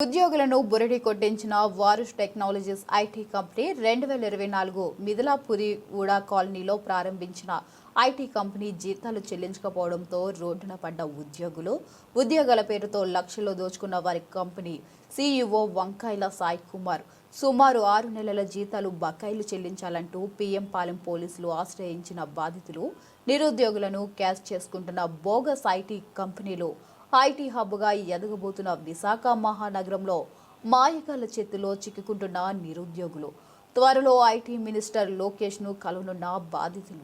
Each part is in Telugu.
ఉద్యోగులను బురిడి కొట్టించిన వారుష్ టెక్నాలజీస్ ఐటీ కంపెనీ 2024 మిథిలాపురి ఊడా కాలనీలో ప్రారంభించిన ఐటీ కంపెనీ జీతాలు చెల్లించకపోవడంతో రోడ్డున పడ్డ ఉద్యోగాల పేరుతో లక్షలు దోచుకున్న వారి కంపెనీ సీఈఓ వంకాయల సాయి కుమార్ సుమారు 6 నెలల జీతాలు బకాయిలు చెల్లించాలంటూ పీఎం పాలెం పోలీసులు ఆశ్రయించిన బాధితులు నిరుద్యోగులను క్యాష్ చేసుకుంటున్న బోగస్ ఐటీ కంపెనీలు ఐటీ హబ్గా ఎదగబోతున్న విశాఖ మహానగరంలో మాయగాళ్ల చేతిలో చిక్కుకుంటున్న నిరుద్యోగులు త్వరలో ఐటీ మినిస్టర్ లోకేష్ ను కలవనున్న బాధితులు.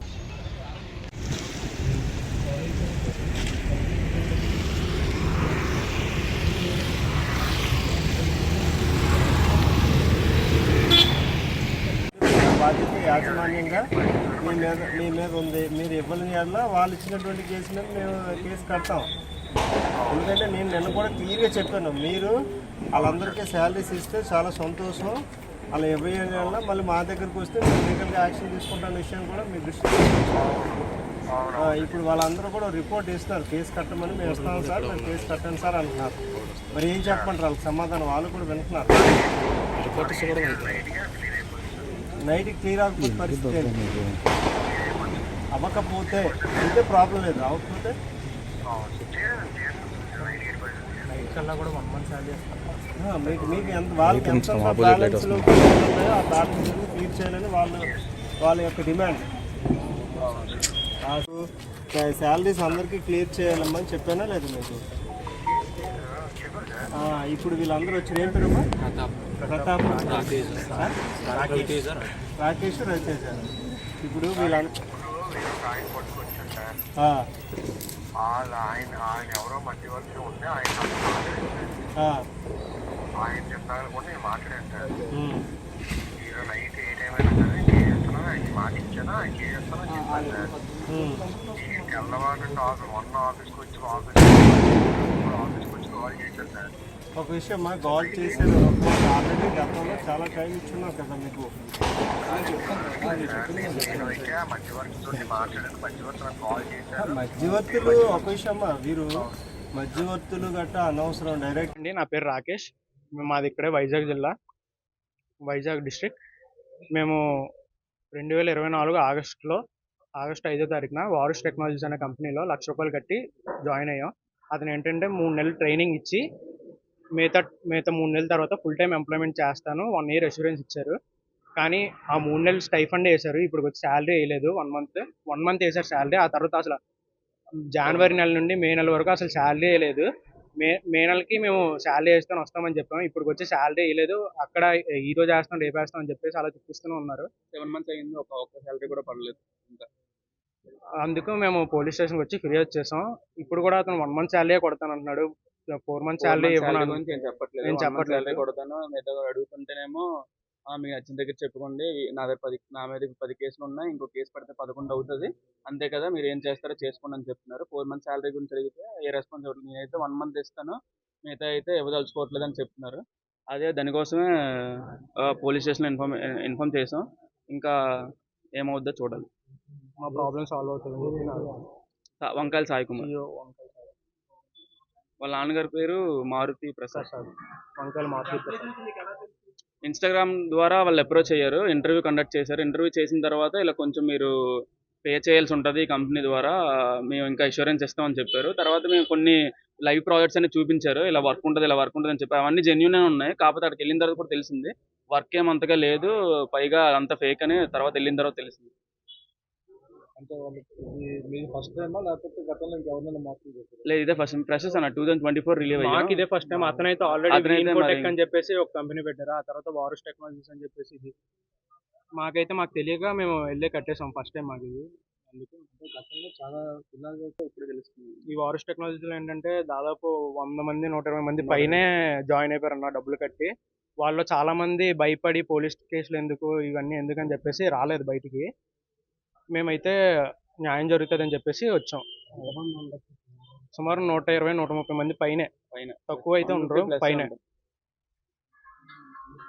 బాధ్యత యాజమాన్యంగా మీ మీద ఉంది. మీరు ఇవ్వని వల్ల వాళ్ళు ఇచ్చినటువంటి కేసు మీద మేము కేసు కడతాం. ఎందుకంటే నేను నిన్న కూడా క్లియర్గా చెప్పాను, మీరు వాళ్ళందరికీ శాలరీస్ ఇస్తే చాలా సంతోషం, అలా ఇవ్వని వల్ల మళ్ళీ మా దగ్గరకు వస్తే మేము లీగల్గా యాక్షన్ తీసుకుంటున్న విషయం కూడా మీ దృష్టి. ఇప్పుడు వాళ్ళందరూ కూడా రిపోర్ట్ ఇస్తున్నారు, కేసు కట్టమని మేము ఇస్తాం సార్, మేము కేసు కట్టండి సార్ అంటున్నారు. మరి ఏం చెప్పంటారు వాళ్ళకి సమాధానం? వాళ్ళు కూడా వింటున్నారు. నైట్కి క్లియర్ అవ్వకపోతే పరిస్థితి అవ్వకపోతే అయితే ప్రాబ్లం లేదు, అవ్వకపోతే మీకు ఎంత వాళ్ళకి ఎంత బ్యాలెన్స్లు ఉన్నాయో ఆ బ్యాలెన్స్ క్లియర్ చేయాలని వాళ్ళ యొక్క డిమాండ్. నాకు శాలరీస్ అందరికీ క్లియర్ చేయాలమ్మని చెప్పానా లేదు మీకు? ఇప్పుడు వీళ్ళందరూ వచ్చి ఏం పేరు? ప్రతాప్, రాకేష్, రవితేజ. ఇప్పుడు వీళ్ళందరూ ఆయన ఎవరో మధ్యవర్తి ఉంటే ఆయన చెప్పాలని కూడా నేను మాట్లాడాను సార్. ఈరోజు నైట్ ఏ టైం అయినా సరే చేస్తాను, ఆయన మాట ఇచ్చాను, ఆయన చేస్తానని చెప్పాను సార్. తెల్లవారు మొన్న ఆఫీస్కి వచ్చి కాల్ చేశాను సార్. ఒక విషయం మా కాల్ చేశారు, ఆల్రెడీ గతంలో చాలా టైం ఇచ్చున్నాం కదా మీకు. మధ్యవర్తులు ఒక విషయం, వీరు మధ్యవర్తులు గట్రా అనవసరం. డైరెక్ట్ అండి, నా పేరు రాకేష్, మాది ఇక్కడే వైజాగ్ జిల్లా, వైజాగ్ డిస్ట్రిక్ట్. మేము 2024 ఆగస్టు 5వ తారీఖున వారుష్ టెక్నాలజీస్ అనే కంపెనీలో ₹1,00,000 కట్టి జాయిన్ అయ్యాం. అతను ఏంటంటే 3 నెలలు ట్రైనింగ్ ఇచ్చి మిగతా 3 నెలల తర్వాత ఫుల్ టైం ఎంప్లాయ్మెంట్ చేస్తాను 1 ఇయర్ అష్యూరెన్స్ ఇచ్చారు. కానీ ఆ 3 నెలలు స్టైఫండ్ వేశారు, ఇప్పుడు వచ్చి శాలరీ వేయలేదు. 1 మంత్ వేశారు శాలరీ. ఆ తర్వాత అసలు జనవరి నెల నుండి మే నెల వరకు అసలు శాలరీ వేయలేదు. మే నెలకి మేము శాలరీ వేస్తాను వస్తామని చెప్పాము, ఇప్పుడు వచ్చి శాలరీ వేయలేదు. అక్కడ ఈ రోజు వేస్తాం రేపు వేస్తాం అని చెప్పేసి అలా చూపిస్తూనే ఉన్నారు. 7 మంత్స్ అయింది, ఒక్క శాలరీ కూడా పడలేదు. అందుకు మేము పోలీస్ స్టేషన్కి వచ్చి ఫిర్యాదు చేసాం. ఇప్పుడు కూడా అతను 1 మంత్ శాలరీ కొడతాను అంటున్నాడు. 4 మంత్ శాలరీ నేను చెప్పట్లేదు కొడతాను. మిగతా అడుగుతుంటేనేమో మీకు నచ్చిన దగ్గర చెప్పుకోండి, నా మీద 10 కేసులు ఉన్నాయి, ఇంకో కేసు పడితే 11 అవుతుంది, అంతే కదా, మీరు ఏం చేస్తారో చేసుకోండి అని చెప్తున్నారు. 4 మంత్ శాలరీ గురించి అడిగితే ఏ రెస్పాన్స్ ఇవ్వట్లేదు. నేనైతే 1 మంత్ ఇస్తాను, మిగతా అయితే ఇవ్వదలుచుకోవట్లేదు అని చెప్తున్నారు. అదే దానికోసమే పోలీస్ స్టేషన్లో ఇన్ఫార్మ్ చేసాం. ఇంకా ఏమవుద్దో చూడాలి. మా ప్రాబ్లమ్ సాల్వ్ అవుతుంది. వంకాయల సాయి కుమార్, వాళ్ళ నాన్నగారి పేరు మారుతి ప్రసాద్. వంకాయల మారుతి ప్రసాద్. ఇన్స్టాగ్రామ్ ద్వారా వాళ్ళు అప్రోచ్ అయ్యారు, ఇంటర్వ్యూ కండక్ట్ చేశారు. ఇంటర్వ్యూ చేసిన తర్వాత ఇలా కొంచెం మీరు పే చేయాల్సి ఉంటుంది ఈ కంపెనీ ద్వారా, మేము ఇంకా ఇన్సూరెన్స్ ఇస్తామని చెప్పారు. తర్వాత మేము కొన్ని లైవ్ ప్రాజెక్ట్స్ అని చూపించారు, ఇలా వర్క్ ఉంటుంది అని చెప్పారు. అవన్నీ జెన్యూన్ ఉన్నాయి. కాకపోతే అక్కడికి వెళ్ళిన తర్వాత కూడా తెలిసింది వర్క్ ఏమంతగా లేదు, పైగా అంత ఫేక్ అని తర్వాత వెళ్ళిన తర్వాత తెలిసింది. లేదు, ఇదే ఫస్ట్ ఫ్రెషర్స్ అన్న 2024 రిలీవ్ అయ్యాం. ఇదే ఫస్ట్ టైం. అతనైతే ఆల్రెడీ అని చెప్పేసి ఒక కంపెనీ పెట్టారు, ఆ తర్వాత వారుష్ టెక్నాలజీస్ అని చెప్పేసి ఇది మాకు తెలియక మేము వెళ్ళి కట్టేసాం ఫస్ట్ టైం మాకు ఇది. అందుకే గతంలో చాలా పిల్లలు ఇప్పుడు తెలుస్తుంది. ఈ వారుష్ టెక్నాలజీలో ఏంటంటే దాదాపు 100 మంది 120 మంది పైనే జాయిన్ అయిపోయారు అన్న డబ్బులు కట్టి. వాళ్ళు చాలా మంది భయపడి పోలీస్ కేసులు ఎందుకు ఇవన్నీ ఎందుకని చెప్పేసి రాలేదు బయటికి. మేమైతే న్యాయం జరుగుతుందని చెప్పేసి వచ్చాం. సుమారు 120-130 మంది పైన, తక్కువ అయితే ఉండరు, పైన.